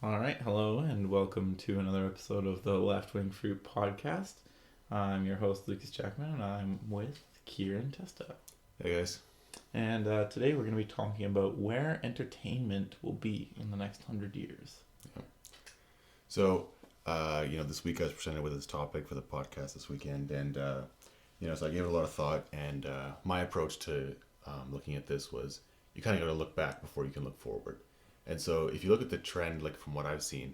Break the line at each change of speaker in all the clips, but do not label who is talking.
All right, hello, and welcome to another episode of the Left Wing Fruit Podcast. I'm your host, Lucas Jackman, and I'm with Kieran Testa.
Hey guys.
And today we're going to be talking about where entertainment will be in the next 100 years.
Yeah. So, this week I was presented with this topic for the podcast this weekend, and, so I gave it a lot of thought, and my approach to looking at this was you kind of got to look back before you can look forward. And so if you look at the trend, like from what I've seen,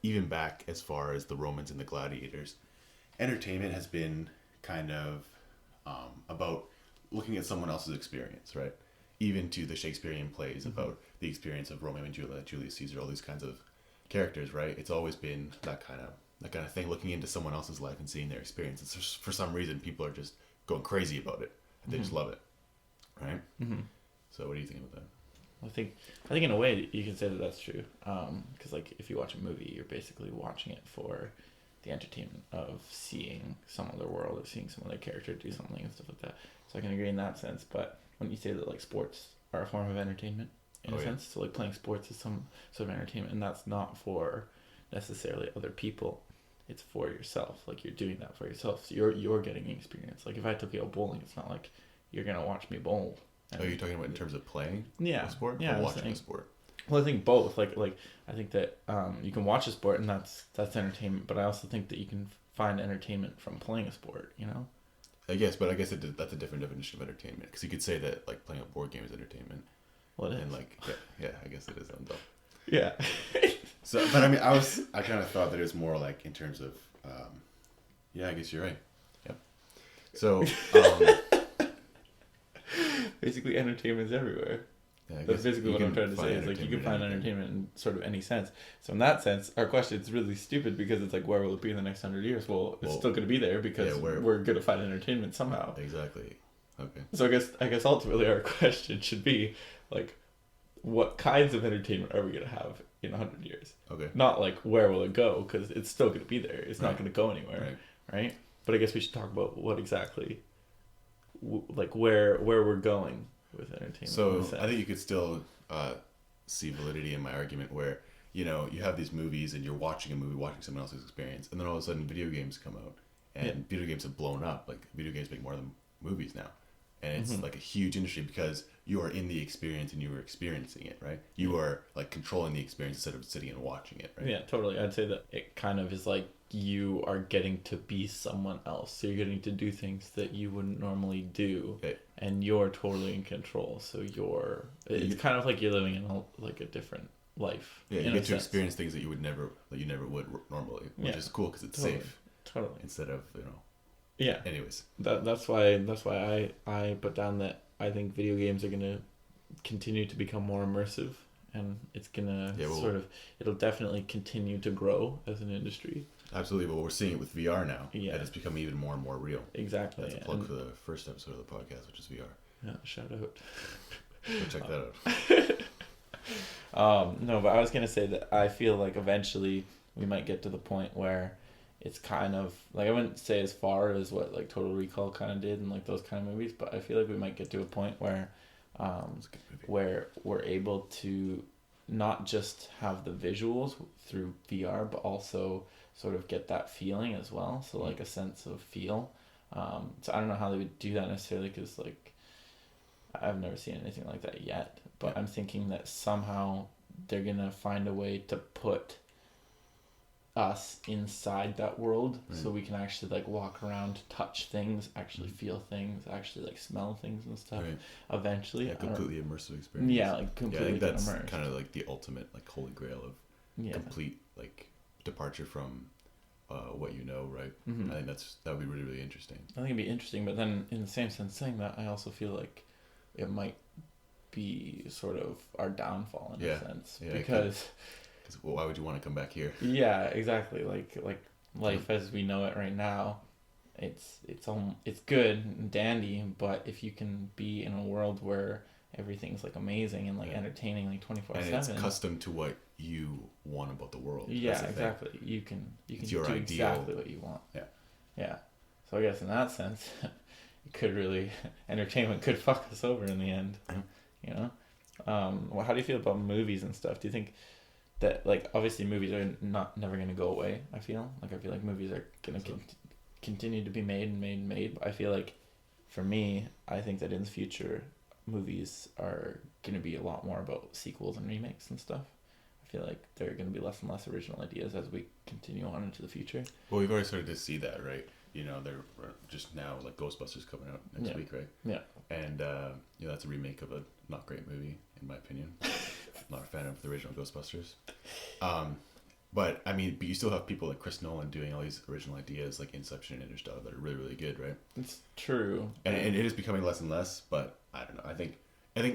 even back as far as the Romans and the gladiators, entertainment has been kind of about looking at someone else's experience, right? Even to the Shakespearean plays about the experience of Romeo and Juliet, Julius Caesar, all these kinds of characters, right? It's always been that kind of thing, looking into someone else's life and seeing their experience. It's just, for some reason, people are just going crazy about it, and they just love it, right? Mm-hmm. So what do you think about that?
I think in a way you can say that that's true, because like if you watch a movie, you're basically watching it for the entertainment of seeing some other world or seeing some other character do something and stuff like that. So I can agree in that sense. But when you say that like sports are a form of entertainment in a sense, so like playing sports is some sort of entertainment, and that's not for necessarily other people. It's for yourself. Like you're doing that for yourself. So you're getting an experience. Like if I took you out bowling, it's not like you're gonna watch me bowl.
Are you talking about in terms of playing a sport
or
watching a sport?
Well, I think both. Like I think that you can watch a sport and that's entertainment, but I also think that you can find entertainment from playing a sport, you know?
I guess that's a different definition of entertainment, because you could say that like playing a board game is entertainment.
Well, it is.
And like, yeah, I guess it is.
Yeah.
So, but I mean, I kind of thought that it was more like in terms of, I guess you're right. Yep. So,
basically entertainment is everywhere.
Yeah,
that's basically what I'm trying to say. Is like you can find entertainment in sort of any sense. So in that sense, our question is really stupid, because it's like, where will it be in the next 100 years? Well, it's still going to be there, because we're going to find entertainment somehow.
Exactly. Okay.
So I guess ultimately our question should be like, what kinds of entertainment are we going to have in 100 years?
Okay.
Not like where will it go, because it's still going to be there. It's not going to go anywhere, right? But I guess we should talk about what exactly, like where we're going with entertainment.
So I think you could still see validity in my argument where, you have these movies and you're watching a movie, watching someone else's experience, and then all of a sudden video games come out, and video games have blown up. Like video games make more than movies now, and it's like a huge industry because you are in the experience and you are experiencing it, right? You are like controlling the experience instead of sitting and watching it, right?
Yeah, totally. I'd say that it kind of is like you are getting to be someone else. So you're getting to do things that you wouldn't normally do, and you're totally in control. So it's kind of like you're living in a different life.
Yeah, you get to experience things that you never would normally, which is cool because it's safe.
Totally.
Instead of,
Yeah.
Anyways.
That's why I put down that I think video games are gonna continue to become more immersive, and it's gonna it'll definitely continue to grow as an industry.
Absolutely, but we're seeing it with VR now.
Yeah.
And it's becoming even more and more real.
Exactly.
That's a plug for the first episode of the podcast, which is VR.
Yeah, shout out.
Go check that
out. No, but I was gonna say that I feel like eventually we might get to the point where it's kind of like, I wouldn't say as far as what like Total Recall kind of did and like those kind of movies, but I feel like we might get to a point where where we're able to not just have the visuals through VR, but also sort of get that feeling as well. So like a sense of feel. So I don't know how they would do that necessarily, because like I've never seen anything like that yet, but I'm thinking that somehow they're gonna find a way to put us inside that world, so we can actually like walk around, touch things, actually feel things, actually like smell things and stuff. Eventually,
completely immersive experience.
Yeah, like completely.
I think that's
immersed.
Kind of like the ultimate like holy grail of complete like departure from what you know, right? Mm-hmm. I think that would be really, really interesting.
I think it'd be interesting, but then in the same sense, saying that, I also feel like it might be sort of our downfall in a sense, because
why would you want to come back here?
Yeah, exactly. Like life as we know it right now, it's good and dandy, but if you can be in a world where everything's like amazing and like entertaining like 24/7, and
it's custom to what you want about the world.
Yeah, exactly. You can do
ideal.
Exactly what you want. Yeah. So I guess in that sense, it could really entertainment could fuck us over in the end. You know, well, how do you feel about movies and stuff? Do you think that like obviously movies are never gonna go away. I feel like movies are gonna continue to be made and made and made. But I feel like, for me, I think that in the future, movies are gonna be a lot more about sequels and remakes and stuff. I feel like there are gonna be less and less original ideas as we continue on into the future.
Well, we've already started to see that, right? You know, they're just now like Ghostbusters coming out next week, right?
Yeah.
And you know, that's a remake of a not great movie, in my opinion. Not a fan of the original Ghostbusters. But I mean, but you still have people like Chris Nolan doing all these original ideas like Inception and Interstellar that are really, really good, right?
It's true.
And it is becoming less and less, but I don't know. I think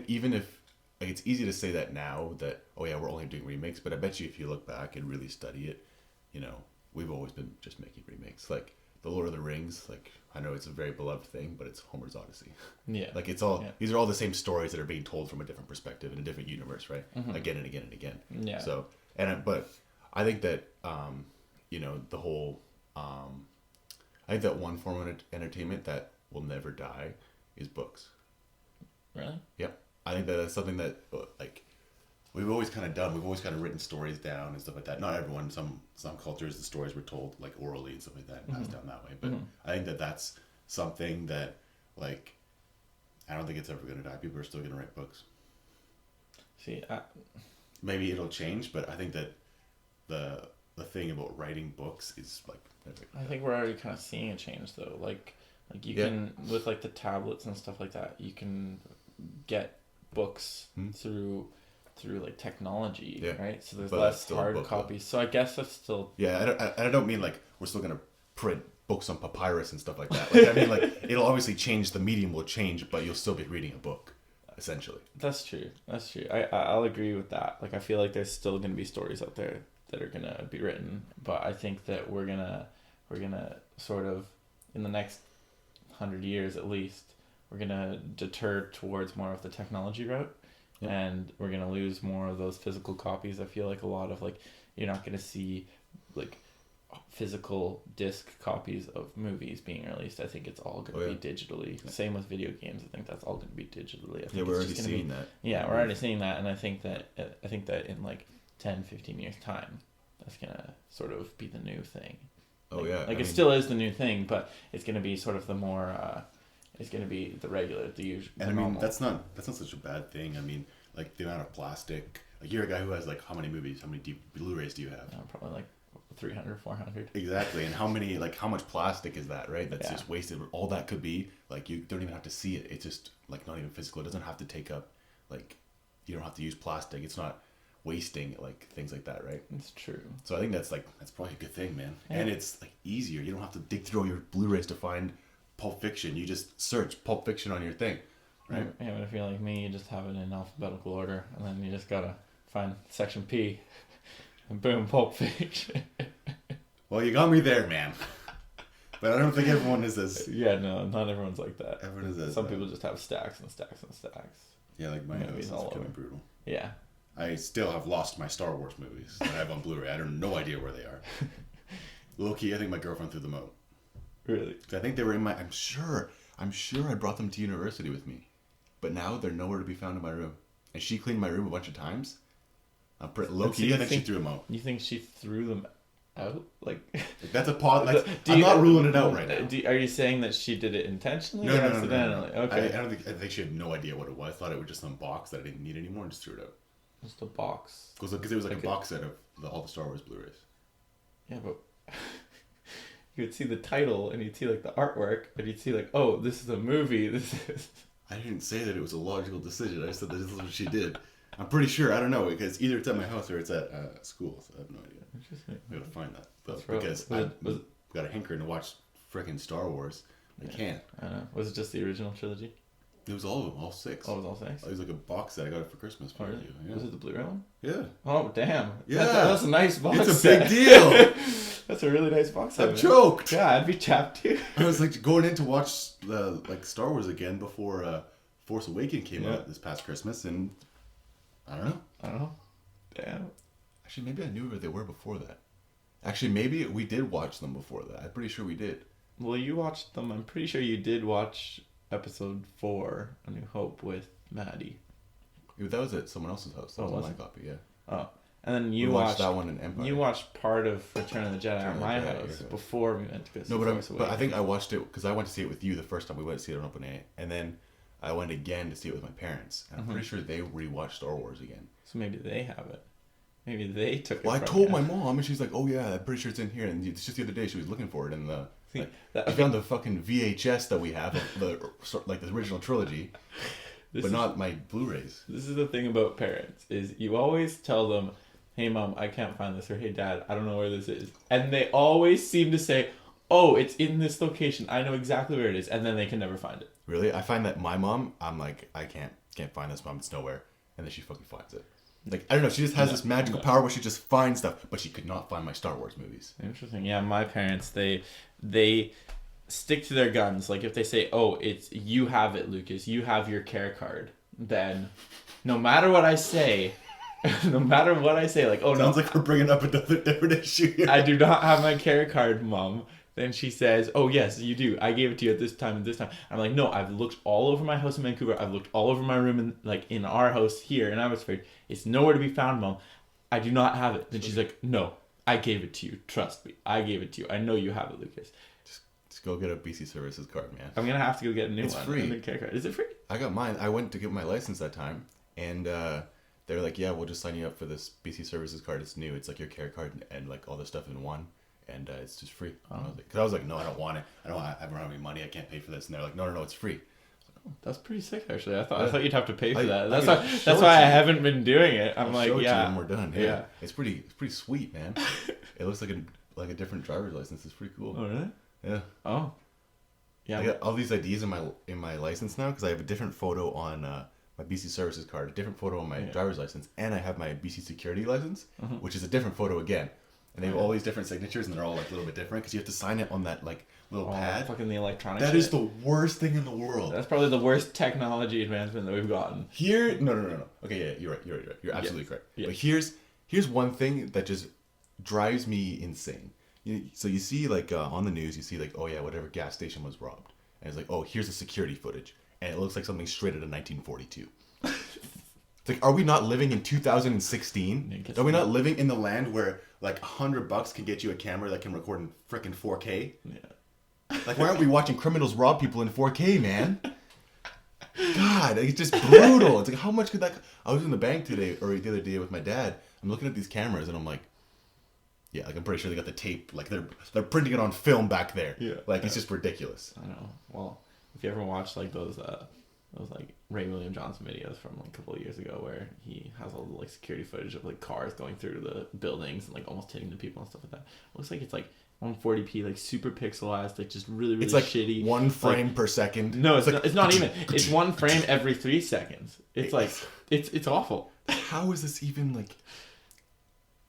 even if like it's easy to say that now that, oh yeah, we're only doing remakes, but I bet you if you look back and really study it, you know, we've always been just making remakes. Like The Lord of the Rings, like I know it's a very beloved thing, but it's Homer's Odyssey.
Yeah.
Like it's all these are all the same stories that are being told from a different perspective in a different universe, right?
Mm-hmm.
Again and again and again.
Yeah.
So but I think that you know, the whole I think that one form of entertainment that will never die is books.
Really?
Yep. I think that that's something that like we've always kind of done. We've always kind of written stories down and stuff like that. Not everyone. Some cultures, the stories were told like orally and stuff like that, and passed down that way. But I think that that's something that like I don't think it's ever going to die. People are still going to write books.
See,
maybe it'll change, but I think that the thing about writing books is like.
I think we're already kind of seeing a change though. Like you can with like the tablets and stuff like that. You can get books through like technology, right? So there's less hard copies. So I guess that's still
I don't mean like we're still gonna print books on papyrus and stuff like that. Like I mean like it'll obviously change. The medium will change, but you'll still be reading a book, essentially.
That's true. I'll agree with that. Like I feel like there's still gonna be stories out there that are gonna be written, but I think that we're gonna sort of in the next 100 years at least, we're gonna deter towards more of the technology route. Yep. And we're going to lose more of those physical copies. I feel like a lot of like, you're not going to see like physical disc copies of movies being released. I think it's all going to be digitally. Yeah. Same with video games. I think that's all going to be digitally. I think
we're already seeing that.
Yeah, we're already seeing that. And I think that in like 10, 15 years time, that's going to sort of be the new thing. Like it still is the new thing, but it's going to be sort of the more... it's going to be the regular, the usual.
And I mean, that's not such a bad thing. I mean, like the amount of plastic. Like you're a guy who has like how many movies, how many BluRays do you have?
Probably like 300, 400.
Exactly. And how much plastic is that, right? That's just wasted. All that could be like you don't even have to see it. It's just like not even physical. It doesn't have to take up like you don't have to use plastic. It's not wasting like things like that, right?
It's true.
So I think that's probably a good thing, man. Yeah. And it's like easier. You don't have to dig through all your Blu-rays to find Pulp Fiction. You just search Pulp Fiction on your thing, right?
Yeah, but if you're like me, you just have it in alphabetical order, and then you just gotta find section P, and boom, Pulp Fiction.
Well, you got me there, man. But I don't think everyone is as...
Yeah, no, not everyone's like that.
Everyone is as...
Some people just have stacks and stacks and stacks.
Yeah, like my house is becoming brutal.
Yeah.
I still have lost my Star Wars movies that I have on Blu-ray. I have no idea where they are. Low-key, I think my girlfriend threw them out.
Really?
I think they were in my... I'm sure I brought them to university with me. But now they're nowhere to be found in my room. And she cleaned my room a bunch of times. Low-key, I think she threw them out.
You think she threw them out? Like
that's a pod. Like, I'm not ruling it out right now.
Are you saying that she did it intentionally
or
accidentally?
No. Okay. I think she had no idea what it was. I thought it was just some box that I didn't need anymore and just threw it out.
Just a box?
Because it was like a box set of all the Star Wars Blu-rays.
Yeah, but... you would see the title and you'd see like the artwork and you'd see like, oh, this is a movie.
I didn't say that it was a logical decision. I just said that this is what she did. I'm pretty sure. I don't know because either it's at my house or it's at school. So I have no idea. Interesting. I gotta find that because I've got a hankering to watch frickin' Star Wars. I can't.
I know. Was it just the original trilogy?
It was all of them, all 6.
Oh, it was all 6?
It was like a box that I got it for Christmas.
Oh, really? Yeah. Was it the BluRay one?
Yeah.
Oh, damn.
Yeah.
That's a nice box.
It's a big deal.
That's a really nice box.
I'm choked.
Yeah, I'd be chapped too.
I was like going in to watch the Star Wars again before Force Awakens came out this past Christmas, and I don't know.
Damn.
Actually, maybe I knew where they were before that. Actually, maybe we did watch them before that. I'm pretty sure we did.
Well, you watched them. I'm pretty sure you did watch Episode 4, A New Hope, with Maddie.
That was at someone else's house. That was my copy, yeah.
Oh. And then you
we watched
watched
that one in Empire.
You watched part of Return of the Jedi at my
Return of the Jedi,
house
yeah.
before we went to go see
No,
Force
but I
Awakens.
think I watched it because I went to see it with you the first time we went to see it on Open A, and then I went again to see it with my parents. And I'm pretty sure they rewatched Star Wars again.
So maybe they have it. Maybe they took it.
Well, I
from
told
you.
my mom, and she's like, "Oh yeah, I'm pretty sure it's in here." And it's just the other day she was looking for it in the.
See,
I found the fucking VHS that we have, of the original trilogy, but not my Blu-rays.
This is the thing about parents, is you always tell them, "Hey mom, I can't find this," or "Hey dad, I don't know where this is," and they always seem to say, "Oh, it's in this location. I know exactly where it is," and then they can never find it.
Really, I find that my mom, I'm like, I can't find this, mom. It's nowhere, and then she fucking finds it. Like, I don't know, she just has this magical power where she just finds stuff, but she could not find my Star Wars movies.
Interesting. Yeah, my parents, they stick to their guns. Like, if they say, "Oh, it's you have it, Lucas. You have your care card," then no matter what I say, like, "Oh,
Sounds
no,
like we're bringing up another different issue here.
I do not have my care card, Mom." Then she says, "Oh, yes, you do. I gave it to you at this time and this time." I'm like, "No, I've looked all over my house in Vancouver. I've looked all over my room in our house here in Abbotsford. It's nowhere to be found, Mom. I do not have it." Then she's like, "No, I gave it to you. Trust me. I gave it to you. I know you have it, Lucas."
Just go get a BC Services card, man.
I'm going to have to go get a new one.
It's free.
A new care card. Is it free?
I got mine. I went to get my license that time, and they were like, "Yeah, we'll just sign you up for this BC Services card. It's new. It's like your care card and like all this stuff in one, and it's just free."
Oh.
Because I was like, "No, I don't want it. I don't have any money. I can't pay for this." And they're like, "No, it's free."
That's pretty sick, actually. I thought you'd have to pay for that.
I
That's why I haven't been doing it. I'm like,
show it to you
yeah,
when we're done.
Yeah.
It's pretty sweet, man. It looks like a different driver's license. It's pretty cool.
Oh, really?
Yeah.
Oh, yeah.
I got all these IDs in my license now because I have a different photo on my BC Services card, a different photo on my driver's license, and I have my BC Security license, which is a different photo again. And they have all these different signatures, and they're all like a little bit different because you have to sign it on that like little pad.
Fucking the electronic.
That
shit.
is the worst thing in the world.
That's probably the worst technology advancement that we've gotten.
Here, no. Okay, yeah, you're right. You're absolutely correct.
Yeah.
But here's one thing that just drives me insane. So you see like on the news, you see like, oh yeah, whatever gas station was robbed, and it's like, oh, here's the security footage, and it looks like something straight out of 1942. It's like, are we not living in 2016? Are we not living in the land where like $100 can get you a camera that can record in frickin' 4K?
Yeah.
Like, why aren't we watching criminals rob people in 4K, man? God, it's just brutal. It's like, how much could that... I was in the bank today, or the other day with my dad. I'm looking at these cameras, and I'm like, yeah, like, I'm pretty sure they got the tape. Like, they're printing it on film back there.
Yeah.
Like, it's just ridiculous.
I know. Well, if you ever watched like those like Ray William Johnson videos from like a couple of years ago, where he has all the like security footage of like cars going through the buildings and like almost hitting the people and stuff like that. It looks like it's like 140p, like super pixelized, like just really
It's like
shitty.
one frame per second.
No, it's
like,
not, it's not even. It's one frame every 3 seconds. It's like it's awful.
How is this even like?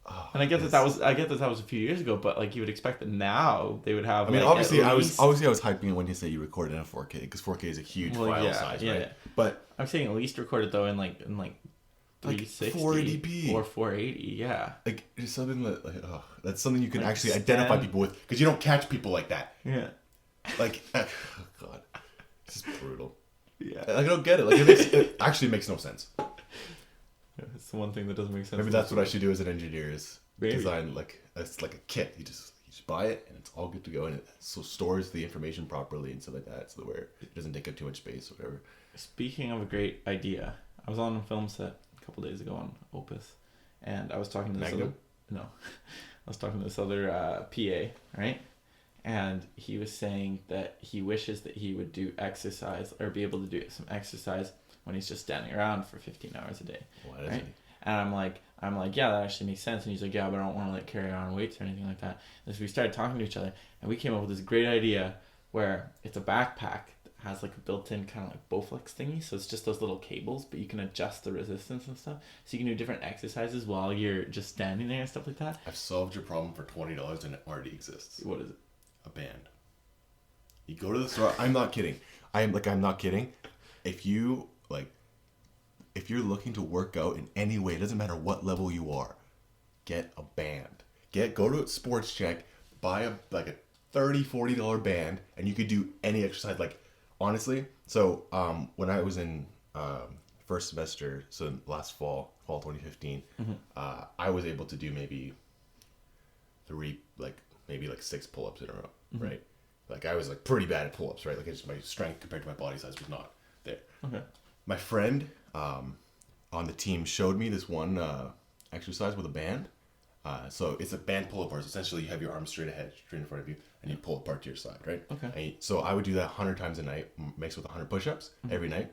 Oh,
And I get that was a few years ago, but like you would expect that now they would have.
I mean,
like,
obviously,
at
I
least-
was hyping it when you say you recorded in a 4K because 4K is a huge file size, right?
Yeah.
But
I'm saying at least record it though in like 360
480p
or 480. Yeah.
like it's something that that's something you can
Like,
actually identify people with because you don't catch people like that.
Yeah.
Like, oh god, this is brutal.
Yeah.
Like, I don't get it. Like, it actually makes no sense.
It's the one thing that doesn't make sense.
Maybe that's what I should do as an engineer is
Maybe.
design like it's like a kit. You just buy it and it's all good to go and it stores the information properly and stuff like that, so where it doesn't take up too much space or whatever.
Speaking of a great idea, I was on a film set a couple days ago on Opus, and I was talking to this
Magnum?
I was talking to this other PA, right? And he was saying that he wishes that he would do exercise or be able to do some exercise when he's just standing around for 15 hours a day.
Why doesn't
Right?
he?
And I'm like, yeah, that actually makes sense. And he's like, yeah, but I don't want to like carry on weights or anything like that. And so we started talking to each other, and we came up with this great idea where it's a backpack that has like a built-in kind of like Bowflex thingy. So it's just those little cables, but you can adjust the resistance and stuff. So you can do different exercises while you're just standing there and stuff like that.
I've solved your problem for $20 and it already exists.
What is it?
A band. You go to the store. I'm not kidding. I'm not kidding. If you're looking to work out in any way, it doesn't matter what level you are, get a band. Go to Sports Check, buy a $30-$40 band, and you could do any exercise. Like, honestly, so when I was in first semester, so last fall, fall 2015, I was able to do maybe maybe 6 pull-ups in a row, right? Like I was like pretty bad at pull-ups, right? Like it's my strength compared to my body size was not there.
Okay.
My friend on the team showed me this one exercise with a band. So it's a band pull-up bars. Essentially, you have your arms straight ahead, straight in front of you, and you pull apart to your side, right?
Okay.
So I would do that 100 times a night, mixed with 100 push-ups every night.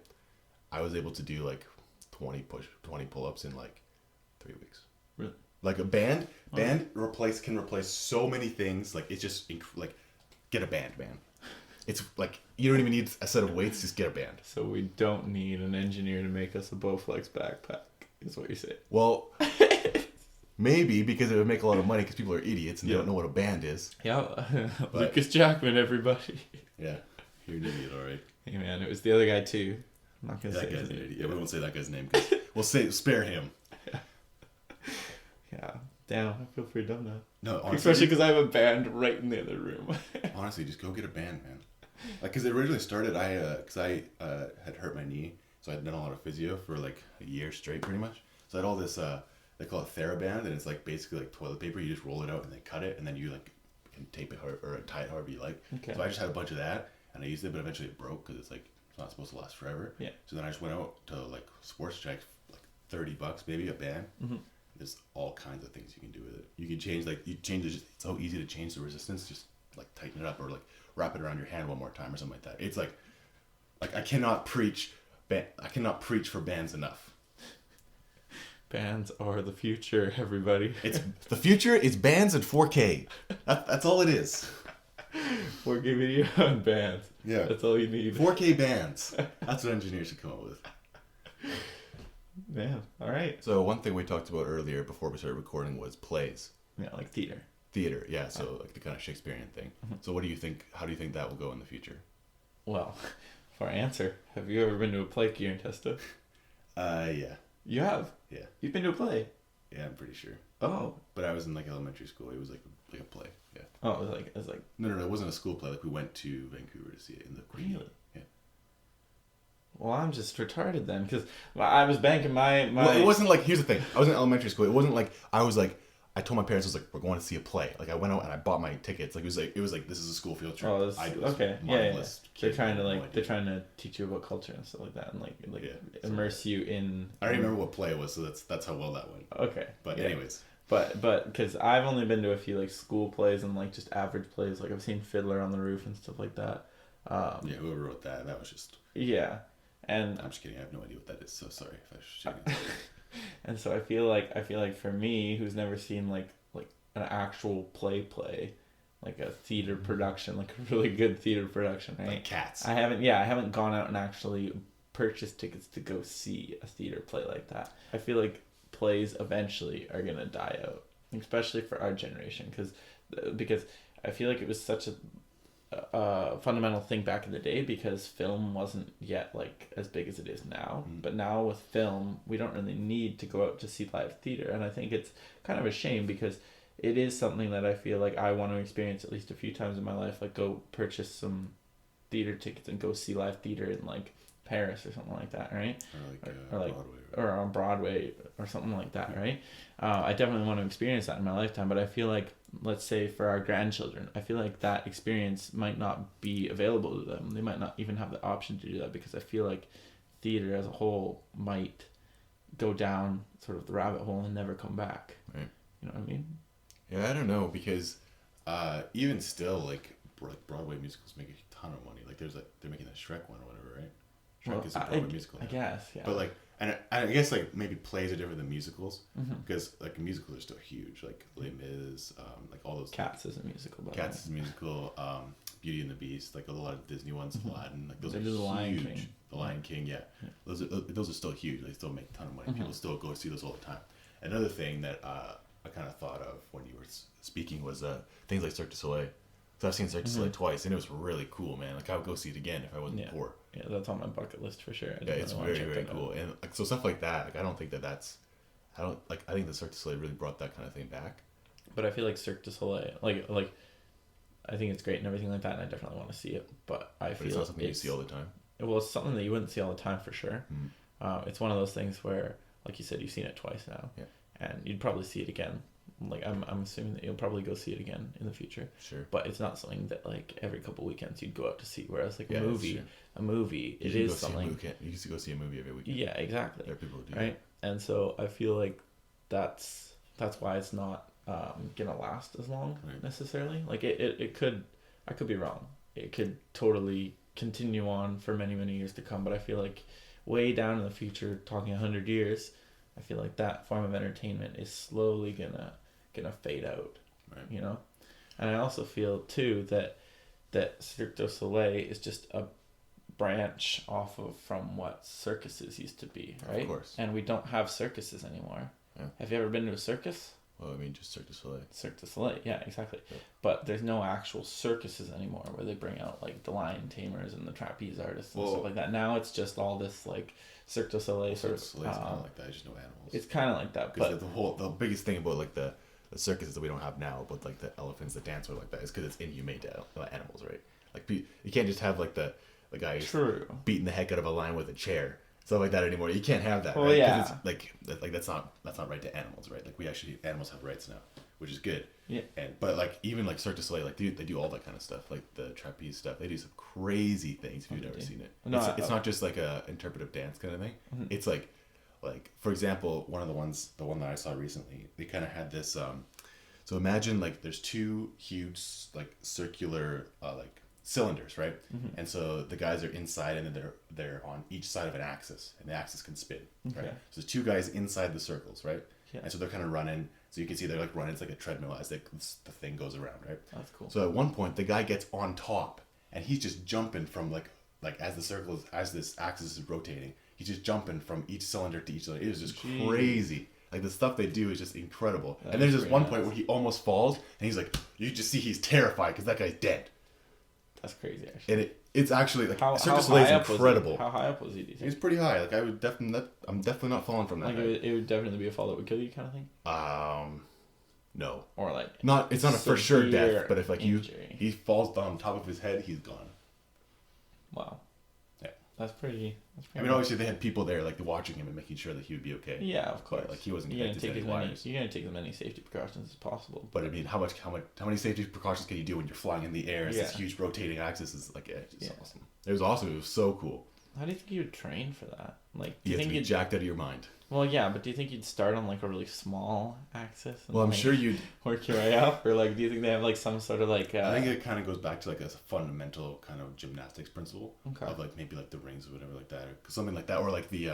I was able to do like 20 pull-ups in like 3 weeks.
Really?
Like a band can replace so many things. Like it's just like get a band, man. It's like you don't even need a set of weights, just get a band.
So we don't need an engineer to make us a Bowflex backpack, is what you say.
Well, maybe because it would make a lot of money because people are idiots and they don't know what a band is.
Yeah, Lucas Jackman, everybody.
Yeah, you're an idiot, all right.
Hey man, it was the other guy too. I'm not gonna say
that guy's
his
an
name.
idiot. Yeah, we won't say that guy's name because we'll spare him.
Yeah, damn, I feel pretty dumb now.
No, honestly,
especially because I have a band right in the other room.
Honestly, just go get a band, man. Like, because it originally started, I had hurt my knee, so I'd done a lot of physio for like a year straight, pretty much. So I had all this, they call it TheraBand, and it's like basically like toilet paper. You just roll it out and they cut it, and then you like can tape it or tie it however you like.
Okay.
So I just had a bunch of that, and I used it, but eventually it broke because it's like it's not supposed to last forever.
Yeah. So
then I just went out to like Sports Check, like $30 maybe a band. There's all kinds of things you can do with it. You can change it's so easy to change the resistance. Just like tighten it up or like wrap it around your hand one more time or something like that. It's like I cannot preach for bands enough.
Bands are the future, everybody.
It's the future. It's bands and 4K. That's all it is.
4K video and bands.
Yeah,
that's all you need.
4K bands. That's what engineers should come up with.
Man, all right.
So one thing we talked about earlier before we started recording was plays.
Yeah, like theater.
Theater, yeah. So like the kind of Shakespearean thing. So what do you think? How do you think that will go in the future?
Well, for our answer, have you ever been to a play, Kieran Testa?
Yeah.
You have?
Yeah.
You've been to a play?
Yeah, I'm pretty sure.
Oh.
But I was in like elementary school. It was like a play. Yeah.
Oh, it was like.
No, it wasn't a school play. Like we went to Vancouver to see it in the Queen.
Really?
Yeah.
Well, I'm just retarded then, because I was banking my.
Well, it wasn't like, here's the thing. I was in elementary school. It wasn't like I told my parents, I was like, we're going to see a play. Like I went out and I bought my tickets. Like it was like this is a school field trip.
Oh, okay. Yeah. They're trying to
no
they're trying to teach you about culture and stuff like that, and immerse you in.
I don't even remember what play it was, so that's how well that went.
Okay.
But anyways.
But because I've only been to a few like school plays and like just average plays. Like I've seen Fiddler on the Roof and stuff like that.
Yeah, whoever wrote that was just.
Yeah, and
I'm just kidding. I have no idea what that is. So sorry if I was shitting.
And so I feel like for me, who's never seen like an actual play, like a theater production, like a really good theater production, right?
Like Cats.
I haven't gone out and actually purchased tickets to go see a theater play like that. I feel like plays eventually are gonna die out, especially for our generation, because I feel like it was such a fundamental thing back in the day, because film wasn't yet like as big as it is now. But now with film, we don't really need to go out to see live theater, and I think it's kind of a shame, because it is something that I feel like I want to experience at least a few times in my life. Like go purchase some theater tickets and go see live theater in like Paris or something like that, right? Or like
Broadway,
or on Broadway or something like that, right? I definitely want to experience that in my lifetime, but I feel like, let's say for our grandchildren, I feel like that experience might not be available to them. They might not even have the option to do that, because I feel like theater as a whole might go down sort of the rabbit hole and never come back.
Right.
You know what I mean?
Yeah, I don't know, because even still, like Broadway musicals make a ton of money. Like they're making that Shrek one or whatever, right? Shrek is a Broadway musical.
I guess, yeah.
But like, and I guess like maybe plays are different than musicals, because like musicals are still huge. Like Les Mis, like all those.
Cats is a musical.
Cats is a musical. Beauty and the Beast, like a lot of Disney ones, Aladdin, like those are
the
huge.
Lion King.
The Lion King, yeah. Those are still huge. They still make a ton of money. People still go see those all the time. Another thing that I kind of thought of when you were speaking was things like Cirque du Soleil. So I've seen Cirque du Soleil twice, and it was really cool, man. Like I would go see it again if I wasn't poor.
Yeah, that's on my bucket list for sure.
Yeah, it's very, very cool. And like, so stuff like that, like I don't think that's, I think the Cirque du Soleil really brought that kind of thing back.
But I feel like Cirque du Soleil, like I think it's great and everything like that, and I definitely want to see it. But feel
it's not something you see all the time.
Well, it's something that you wouldn't see all the time for sure. It's one of those things where, like you said, you've seen it twice now.
Yeah.
And you'd probably see it again. Like I'm assuming that you'll probably go see it again in the future.
Sure.
But it's not something that like every couple weekends you'd go out to see. Whereas like
Yeah,
a movie, it is something.
You can go see a movie every weekend.
Yeah, exactly.
There are people who do
right. And so I feel like that's why it's not gonna last as long necessarily. Like it could, I could be wrong. It could totally continue on for many years to come. But I feel like way down in the future, talking 100 years, I feel like that form of entertainment is slowly gonna fade out.
Right.
You know, and I also feel too that Cirque du Soleil is just a branch off of from what circuses used to be, right?
Of course.
And we don't have circuses anymore.
Yeah.
Have you ever been to a circus?
Well, I mean, just Cirque du Soleil.
Cirque du Soleil, yeah, exactly.
Yeah.
But there's no actual circuses anymore where they bring out like the lion tamers and the trapeze artists and stuff like that. Now it's just all this like Cirque du Soleil sort of.
Soleil's kind of like that. Just no animals.
It's kind of like that, but
the biggest thing about like the circuses that we don't have now, but like the elephants that dance or like that, is because it's inhumane to animals, right? Like you can't just have like the guy beating the heck out of a lion with a chair, stuff like that anymore. You can't have that,
well,
right?
Yeah.
It's like that's not right to animals, right? Like animals have rights now, which is good.
Yeah.
But like even like Cirque du Soleil, like they do all that kind of stuff, like the trapeze stuff. They do some crazy things if you've never seen it. No, it's not just like a interpretive dance kind of thing. Mm-hmm. It's like for example, the one that I saw recently, they kind of had this. So imagine like there's two huge like circular like cylinders, right? Mm-hmm. And so the guys are inside, and then they're on each side of an axis, and the axis can spin, right? So there's two guys inside the circles, right? Yeah. And so they're kind of running. So you can see they're like running. It's like a treadmill as the thing goes around, right?
That's cool.
So at one point, the guy gets on top, and he's just jumping from like as this axis is rotating, he's just jumping from each cylinder to each cylinder. It is just crazy. Like the stuff they do is just incredible. And there's this one point where he almost falls, and he's like, you just see he's terrified because that guy's dead.
That's crazy, actually.
And it's actually like
Cirque du Soleil
is incredible.
How high up was he? Do you think?
He's pretty high. Like I'm definitely not falling from that.
Like it would definitely be a fall that would kill you, kind of thing.
No.
Or like
it's not a for sure death, but if like
injury.
he falls on top of his head, he's gone.
Wow.
Yeah.
That's pretty.
I mean, obviously they had people there like watching him and making sure that he would be okay.
Yeah, of course.
But, like he wasn't.
You're gonna take as many safety precautions as possible.
But I mean, how many safety precautions can you do when you're flying in the air? It's this huge rotating axis. Is like it's awesome. It was awesome. It was so cool.
How do you think you would train for that? Like, do
you
you
have
think
to be jacked out of your mind.
Well, yeah, but do you think you'd start on like a really small axis? And,
well, I'm
like,
sure you'd
work your way up, or like, do you think they have like some sort of like?
I think it kind of goes back to like a fundamental kind of gymnastics principle of like maybe like the rings or whatever like that, or something like that, or like the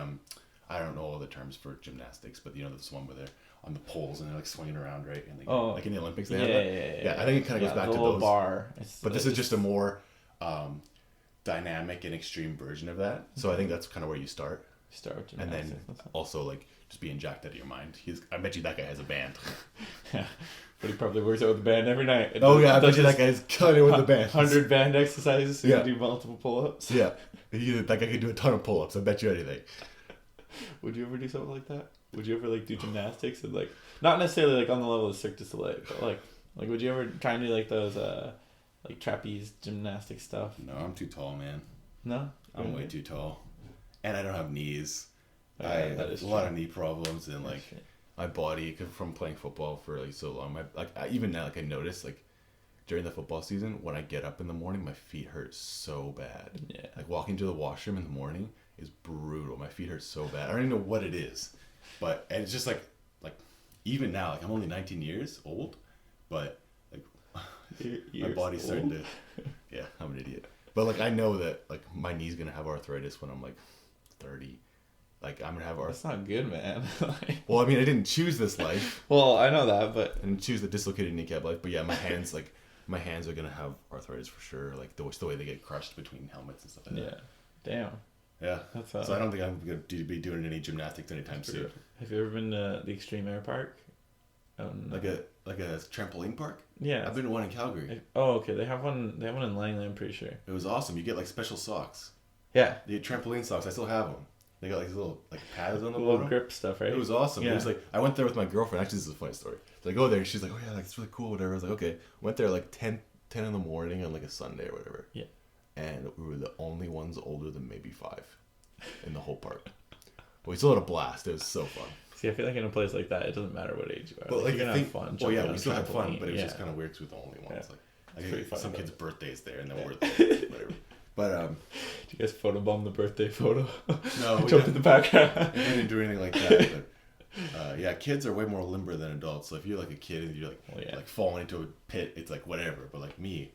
I don't know all the terms for gymnastics, but you know this one where they're on the poles and they're like swinging around, right? And they, like in the Olympics they have that. Yeah, I think it kind of goes back to those.
Bar.
But this is just a more dynamic and extreme version of that. So I think that's kind of where you start.
Start with
and then also like just being jacked out of your mind. I bet you that guy has a band.
Yeah, but he probably works out with the band every night.
I bet you that guy's killing it with the band.
100 band exercises. So you can do multiple pull-ups.
Yeah, that guy could do a ton of pull-ups. I bet you anything.
Would you ever do something like that? Would you ever like do gymnastics and like not necessarily like on the level of Cirque du Soleil, but like would you ever try and do like those like trapeze gymnastic stuff?
No, I'm too tall, man.
No,
I'm way too tall. And I don't have knees.
I have
a lot of knee problems, and like my body from playing football for like so long. Even now, like I notice like during the football season when I get up in the morning, my feet hurt so bad.
Yeah.
Like walking to the washroom in the morning is brutal. My feet hurt so bad. I don't even know what it is, and it's just like even now, like I'm only 19 years old, but like my body's starting to. Yeah, I'm an idiot. But like I know that like my knee's gonna have arthritis when I'm like 30. Like I'm gonna have arthritis.
That's not good, man.
Well, I mean, I didn't choose this life.
Well, I know that, but
I didn't choose the dislocated kneecap life. But yeah, my hands are gonna have arthritis for sure. Like the way they get crushed between helmets and stuff like that.
Yeah. Damn.
Yeah. So I don't think I'm gonna be doing any gymnastics anytime soon.
Have you ever been to the Extreme Airpark?
Like a trampoline park?
Yeah.
I've been to one in Calgary.
Oh, okay. They have one in Langley, I'm pretty sure.
It was awesome. You get like special socks.
Yeah.
The trampoline socks. I still have them. They got like these little like pads on the
little
bottom.
Grip stuff, right?
It was awesome.
Yeah.
It was like I went there with my girlfriend. Actually, this is a funny story. So I go there and she's like, "Oh yeah, like it's really cool, whatever." I was like, "Okay." Went there like 10 in the morning on like a Sunday or whatever.
Yeah.
And we were the only ones older than maybe 5 in the whole park. we still had a blast. It was so fun.
See, I feel like in a place like that, it doesn't matter what age you are.
But like
you're gonna have fun.
Well, yeah,
jumping
we
on
still had fun,
trampoline.
but it was
Yeah.
just kind of weird because we were the only ones.
It's pretty
Like
fun,
some
though.
kids' birthdays there, and then we're there, whatever. But
Did you guys photobomb the birthday photo?
No, we
Jumped in the background.
we didn't do anything like that. But yeah, kids are way more limber than adults. So if you're like a kid and you're like falling into a pit, it's like whatever. But like me,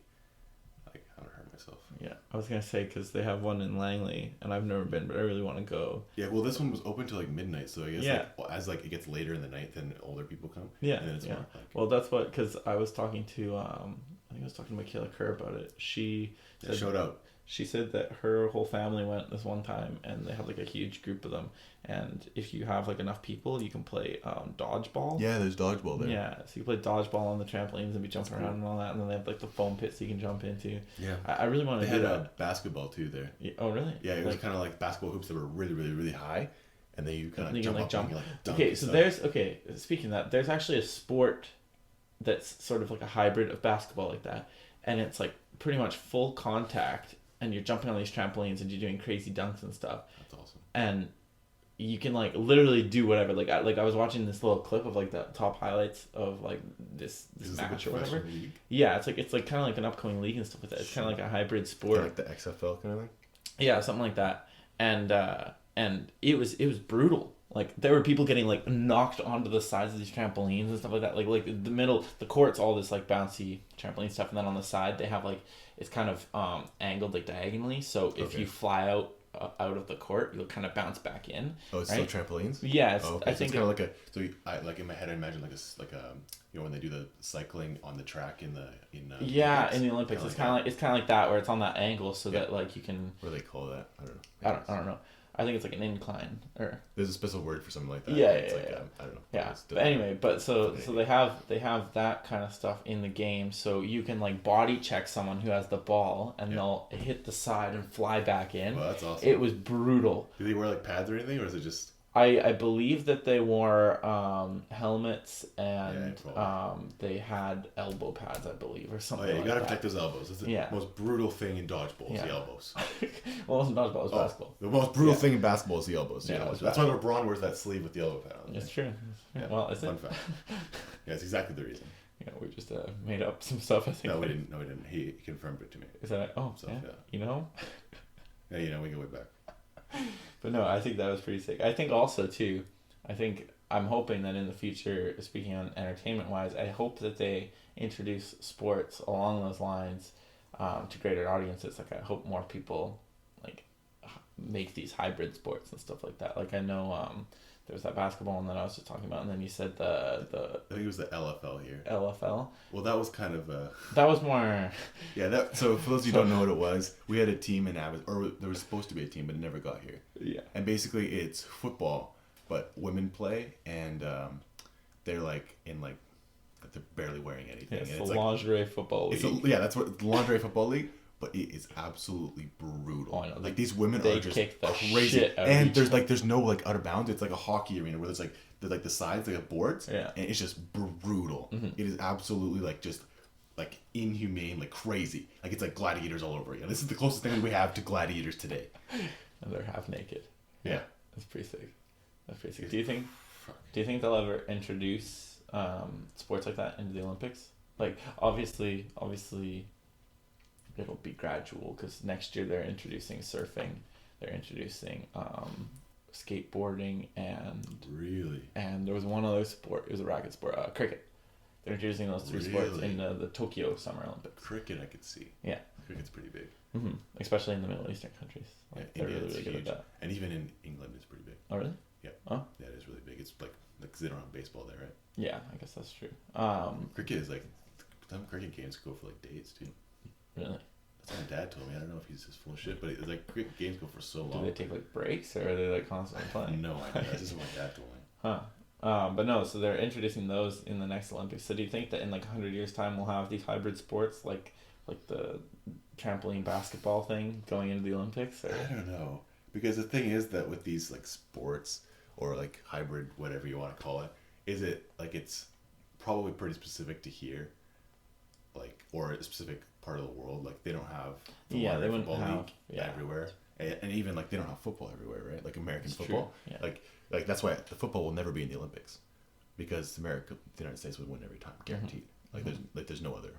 like I don't hurt myself.
Yeah, I was gonna say because they have one in Langley, and I've never been, but I really want to go.
Yeah, well, this one was open till like midnight, so I guess
Yeah.
as like it gets later in the night, then older people come.
Yeah,
And then it's
yeah.
more, like,
Well, that's what because I was talking to I think I was talking to Michaela Kerr about it. She said,
showed up.
She said that her whole family went this one time, and they had like a huge group of them. And if you have like enough people, you can play dodgeball.
Yeah, there's dodgeball there.
Yeah, so you play dodgeball on the trampolines and be jumping
That's
around and all that, and then they have like the foam pits you can jump into.
Yeah.
I really want
They
to
had
do that.
basketball too there.
Yeah, oh really?
Yeah, it was kind of like basketball hoops that were really, really, really high, and then you kind of jump up and you dunk.
Okay, so speaking of that, there's actually a sport that's sort of like a hybrid of basketball like that, and it's like pretty much full contact, and you're jumping on these trampolines and you're doing crazy dunks and stuff.
That's awesome.
And you can like literally do whatever. Like I was watching this little clip of like the top highlights of like this match or whatever.
League?
Yeah, it's like kind of like an upcoming league and stuff like that. It's kind of like a hybrid sport.
Like the XFL kind of thing.
Yeah, something like that. And it was brutal. Like there were people getting like knocked onto the sides of these trampolines and stuff like that. Like the court's all this like bouncy trampoline stuff, and then on the side they have like it's kind of angled like diagonally. So if you fly out of the court, you'll kind of bounce back in.
Oh, it's
right?
still trampolines.
Yeah,
I think it's kind of like a. So I like in my head, I imagine like a when they do the cycling on the track in the
Olympics. In the Olympics, it's kind of like that where it's on that angle so that like you can.
What do they call that? I don't know.
I don't know. I think it's like an incline or.
There's a special word for something like that.
Yeah,
it's
yeah,
like,
yeah.
I don't know.
Yeah, but anyway, so they have that kind of stuff in the game, so you can like body check someone who has the ball, and they'll hit the side and fly back in.
Well, that's awesome.
It was brutal.
Do they wear like pads or anything, or is it just?
I believe that they wore helmets and they had elbow pads, I believe, or something.
Oh yeah, you gotta
like
protect those elbows. That's the most brutal thing in dodgeball is the elbows.
Well, it wasn't dodgeball, it was basketball.
The most brutal thing in basketball is the elbows.
Yeah,
that's why LeBron wears that sleeve with the elbow pad on.
It's true.
Yeah.
Well, is
Fun
it?
fact. Yeah, it's exactly the reason.
Yeah, we just made up some stuff. I think.
No, we didn't. He confirmed it to me.
Is that? Oh, so, yeah. You know.
Yeah, we go way back.
But no, I think that was pretty sick. I think also too. I'm hoping that in the future, speaking on entertainment wise, I hope that they introduce sports along those lines to greater audiences. Like I hope more people like make these hybrid sports and stuff like that. Like I know there was that basketball one that I was just talking about, and then you said the
I think it was the LFL here.
LFL.
Well, that was kind of
that was more.
Yeah, so for those of you who don't know what it was, we had a team in or there was supposed to be a team, but it never got here.
Yeah.
And basically, it's football. But women play, and they're like they're barely wearing anything.
Yeah, it's
and
the lingerie football league.
That's what the lingerie football league. But it is absolutely brutal.
Oh, I know.
Like these women are just
kick the
crazy,
shit out
and
of
there's no like out of bounds. It's like a hockey arena where there's like the sides like boards, and it's just brutal.
Mm-hmm.
It is absolutely like just like inhumane, like crazy. Like it's like gladiators all over again. This is the closest thing we have to gladiators today.
And they're half naked.
Yeah,
that's pretty sick. Do you think they'll ever introduce sports like that into the Olympics? Like obviously it'll be gradual because next year they're introducing surfing, they're introducing skateboarding and there was one other sport. It was a racket sport, cricket. They're introducing those three sports in the Tokyo Summer Olympics.
Cricket, I could see.
Yeah,
cricket's pretty big.
Mm-hmm. Especially in the Middle Eastern countries. Like,
yeah,
they're really good at that.
And even in England, it's pretty big.
Oh really?
Yeah.
Oh.
Yeah, it is really big. It's like because they don't have baseball there, right?
Yeah, I guess that's true.
Cricket is like some cricket games go for like days too.
Really?
That's what my dad told me. I don't know if he's just full of shit, but it's like cricket games go for so long.
Do they take like breaks or are they like constantly playing?
No idea. That's just what my dad told me.
Huh. But no, so they're introducing those in the next Olympics. So do you think that in like 100 years time we'll have these hybrid sports like the trampoline basketball thing going into the Olympics? Or?
I don't know. Because the thing is that with these like sports or like hybrid, whatever you want to call it, is it like it's probably pretty specific to here, like or a specific part of the world. Like they don't have
they wouldn't have
everywhere, and even like they don't have football everywhere, right? Like American
It's
football,
true. Yeah.
like that's why the football will never be in the Olympics, because the United States would win every time, guaranteed. Like there's no other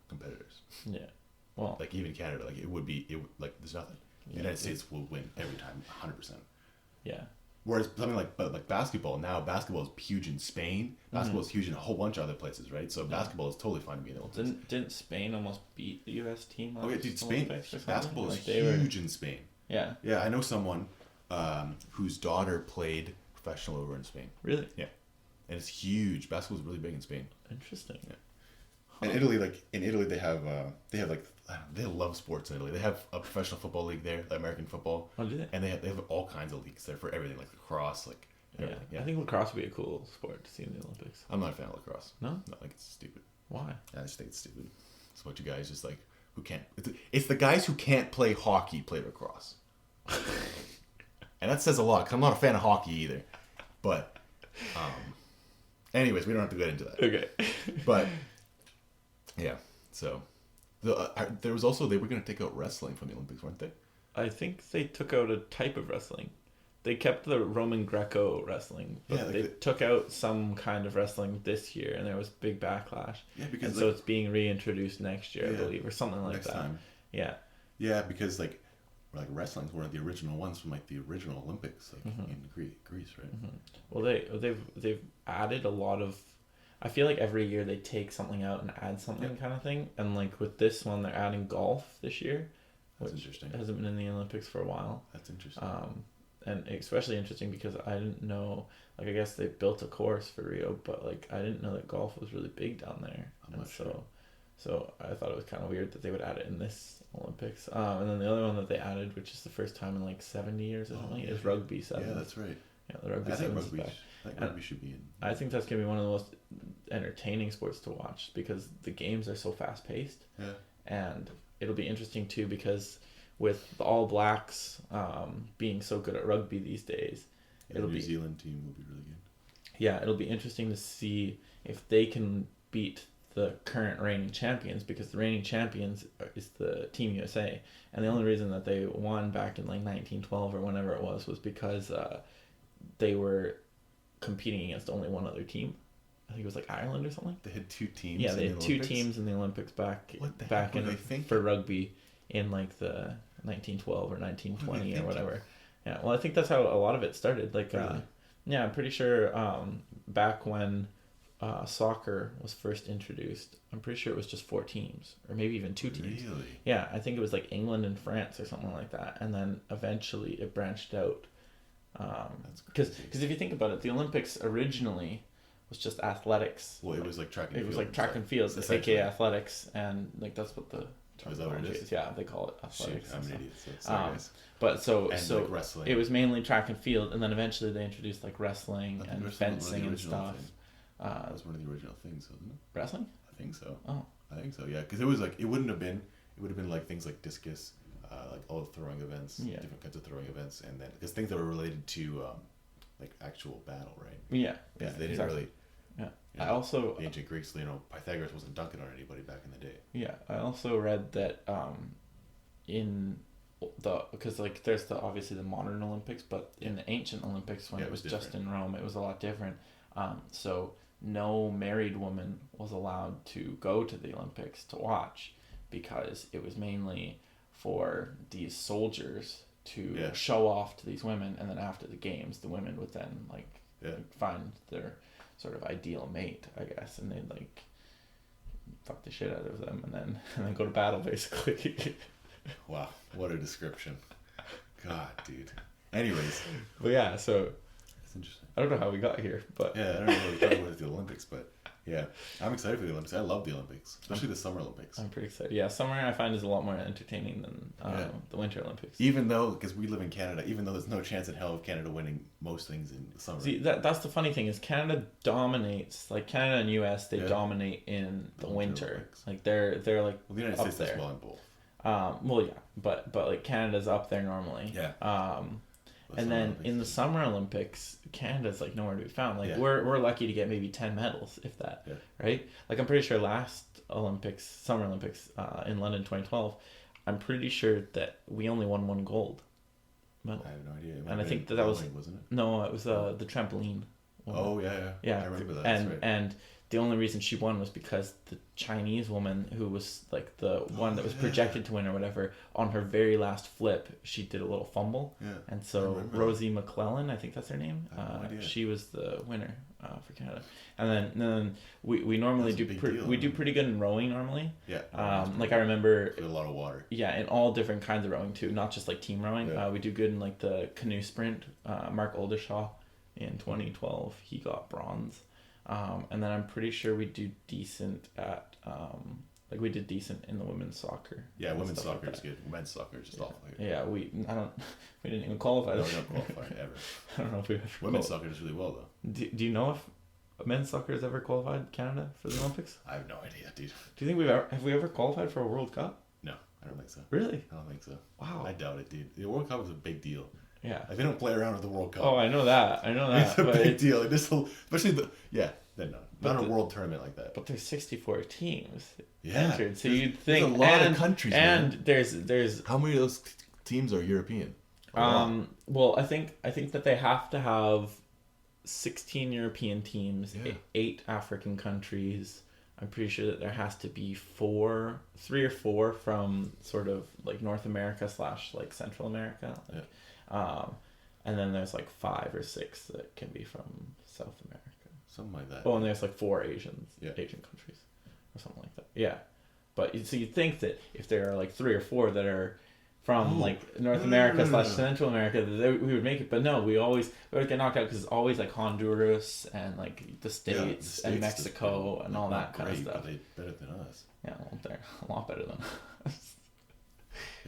competitors.
Yeah. Well,
Like even Canada, like like there's nothing. The United States will win every time, 100%.
yeah.
Whereas something like basketball, now basketball is huge in Spain. Basketball is huge in a whole bunch of other places, right? So basketball is totally fine to be in the Olympics.
Didn't Spain almost beat the U.S. team?
Oh yeah, dude, Spain basketball is
Like, they were-
huge in Spain.
Yeah.
Yeah, I know someone whose daughter played professional over in Spain.
Really?
Yeah, and it's huge. Basketball is really big in Spain.
Interesting.
Yeah. And Italy, they have like, I don't know, they love sports in Italy. They have a professional football league there, like American football.
Oh, do they?
And they have all kinds of leagues there for everything, like lacrosse, like everything. Yeah.
I think lacrosse would be a cool sport to see in the Olympics.
I'm not a fan of lacrosse.
No?
No, I think it's stupid.
Why?
I just think it's stupid. It's a bunch of guys just like who can't. It's the guys who can't play hockey play lacrosse. And that says a lot, because I'm not a fan of hockey either. But, anyways, we don't have to get into that.
Okay.
But, yeah, so there was also, they were going to take out wrestling from the Olympics, weren't they?
I think they took out a type of wrestling. They kept the Roman Greco wrestling, but
Yeah, like
they took out some kind of wrestling this year, and there was big backlash.
Yeah, because
and so it's being reintroduced next year, I
Yeah,
believe, or something like
next
that.
time.
Yeah.
Yeah, because like wrestling's one of the original ones from like the original Olympics, like in Greece, right?
Well, they've added a lot of. I feel like every year they take something out and add something kind of thing, and like with this one, they're adding golf this year,
That's
which
interesting.
hasn't been in the Olympics for a while.
That's interesting.
And especially interesting because I didn't know, like, I guess they built a course for Rio, but like I didn't know that golf was really big down there.
I'm not sure.
So I thought it was kind of weird that they would add it in this Olympics. And then the other one that they added, which is the first time in like 70 years or something, is rugby sevens.
Yeah, that's right.
Yeah, the rugby
I think
sevens is back.
rugby should be in.
I think that's gonna be one of the most entertaining sports to watch because the games are so fast paced.
Yeah.
And it'll be interesting too because with the All Blacks being so good at rugby these days,
The New Zealand team will be really good.
Yeah, it'll be interesting to see if they can beat the current reigning champions, because the reigning champions is the Team USA, and the only reason that they won back in like 1912 or whenever it was because they were competing against only one other team. I think it was like Ireland or something.
They had two teams.
Yeah, they had two teams in the Olympics back for rugby in like the 1912 or 1920 or whatever. Yeah, well, I think that's how a lot of it started. Like,
really?
Yeah, I'm pretty sure back when soccer was first introduced, I'm pretty sure it was just 4 teams or maybe even 2 teams.
Really?
Yeah, I think it was like England and France or something like that, and then eventually it branched out. Because if you think about it, the Olympics originally was just athletics.
Well, it was like track and field.
It was like track and field, aka athletics, and like that's what the
is that what it is?
Yeah, they call it athletics.
Shoot, I'm an idiot. So sorry, guys.
But so
like wrestling.
It was mainly track and field, and then eventually they introduced like wrestling and fencing and stuff.
That was one of the original things, wasn't it?
Wrestling?
I think so.
Oh,
I think so. Yeah, because it was like it would have been like things like discus, like all the throwing events, different kinds of throwing events, and then because things that were related to like actual battle, right?
Yeah.
Because they didn't really.
Yeah.
You know,
I also
the ancient Greeks, Pythagoras wasn't dunking on anybody back in the day.
Yeah, I also read that in because like there's obviously the modern Olympics, but in the ancient Olympics when it was just in Rome, it was a lot different. So no married woman was allowed to go to the Olympics to watch because it was mainly for these soldiers to show off to these women, and then after the games, the women would then like find their sort of ideal mate, I guess, and they'd like fuck the shit out of them and then go to battle basically.
Wow, what a description. God, dude. Anyways.
But yeah, so
that's interesting.
I don't know how we got here, but
yeah, I don't know what we're talking about the Olympics, but yeah, I'm excited for the Olympics. I love the Olympics, especially the Summer Olympics.
I'm pretty excited. Yeah, summer I find is a lot more entertaining than the Winter Olympics.
Even though, because we live in Canada, even though there's no chance in hell of Canada winning most things in the summer.
See, that's the funny thing is Canada dominates, like Canada and US, they dominate in the winter.
Olympics.
Like they're like
the United States does well in both.
Well, yeah, but like Canada's up there normally.
Yeah.
And then in the Summer Olympics, Canada's like nowhere to be found. Like we're lucky to get maybe 10 medals, if that. Yeah. Right? Like I'm pretty sure last Summer Olympics in London 2012, I'm pretty sure that we only won 1 gold. medal.
I have no idea.
And I think that was
wasn't it?
No, it was the trampoline woman.
Oh yeah.
Yeah,
I remember that.
And
That's right.
and the only reason she won was because the Chinese woman who was like the one that was projected to win or whatever, on her very last flip, she did a little fumble.
Yeah.
And so Rosie McClellan, I think that's her name.
I have no idea.
She was the winner for Canada. And then we normally do pretty good in rowing normally.
Yeah.
Like I remember
a lot of water.
Yeah, in all different kinds of rowing too, not just like team rowing.
Yeah.
We do good in like the canoe sprint. Mark Oldershaw in 2012, he got bronze. And then I'm pretty sure we do decent at like we did decent in the women's soccer.
Yeah, women's soccer is good. Men's soccer is just awful.
Yeah, we didn't even qualify.
No, we don't qualify ever.
I don't know if we ever.
Women's soccer does really well though.
Do you know if men's soccer has ever qualified Canada for the Olympics?
I have no idea, dude.
Do you think have we ever qualified for a World Cup?
No, I don't think so.
Really?
I don't think so.
Wow.
I doubt it, dude. The World Cup is a big deal.
Yeah.
Like, they don't play around with the World Cup.
Oh, I know that.
It's a big deal. Like, especially not a world tournament like that.
But there's 64 teams
entered,
so you'd think
a lot of countries.
And man. there's
how many of those teams are European?
Well, I think that they have to have 16 European teams, 8 African countries. I'm pretty sure that there has to be 3 or 4 from sort of like North America / like Central America. And then there's like 5 or 6 that can be from South America.
Something like that.
Oh, and there's like 4 Asian countries or something like that. Yeah. But so you'd think that if there are like 3 or 4 that are from like North America / Central America, we would make it. But no, we always get knocked out because it's always like Honduras and like the States and Mexico and all that kind of stuff.
But they're better than us.
Yeah, well, they're a lot better than us.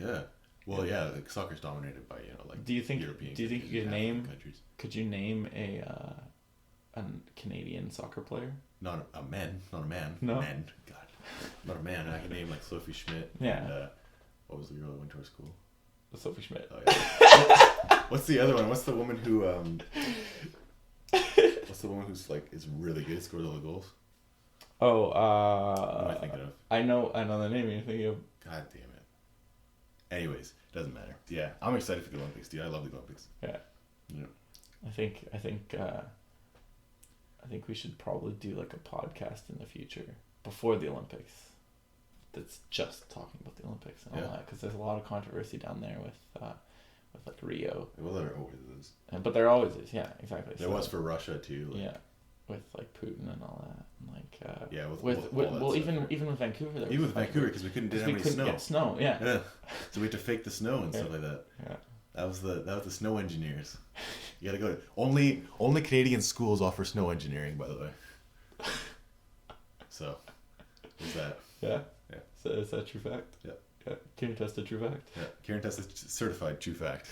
Yeah. Well, yeah, like soccer's dominated by like
European. Do you think you could name a Canadian soccer player?
Not a man.
No.
Man. God. Not a man. I can name like Sophie Schmidt.
Yeah.
And, what was the girl that went to our school?
Sophie Schmidt.
Oh, yeah. What's the other one? What's the woman who what's the woman who's like is really good, scores all the goals?
Oh,
what am I thinking of?
I know the name you're thinking of.
God damn it. Anyways, doesn't matter. Yeah, I'm excited for the Olympics, dude. I love the Olympics.
Yeah. I think we should probably do like a podcast in the future before the Olympics that's just talking about the Olympics and all that, because there's a lot of controversy down there with like Rio.
Well, there always is.
But there always is, yeah, exactly.
There was for Russia too.
Like, with like Putin and all that, and like
with
even with Vancouver.
Even with Vancouver, because we couldn't
get snow. Yeah.
So we had to fake the snow and stuff like that.
Yeah.
That was the snow engineers. You gotta go to only Canadian schools offer snow engineering, by the way. So, is that?
Yeah. Yeah. So is that true fact?
Yeah.
Yeah. Kieran tested true fact.
Yeah. Kieran tested certified true fact.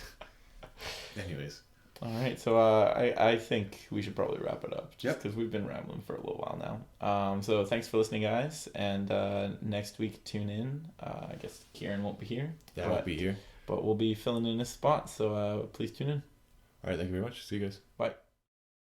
Anyways.
All right. So I think we should probably wrap it up, just because we've been rambling for a little while now. So thanks for listening, guys. And next week, tune in. I guess Kieran won't be here.
Yeah, I won't be here.
But we'll be filling in his spot. So please tune in.
All right. Thank you very much. See you guys.
Bye.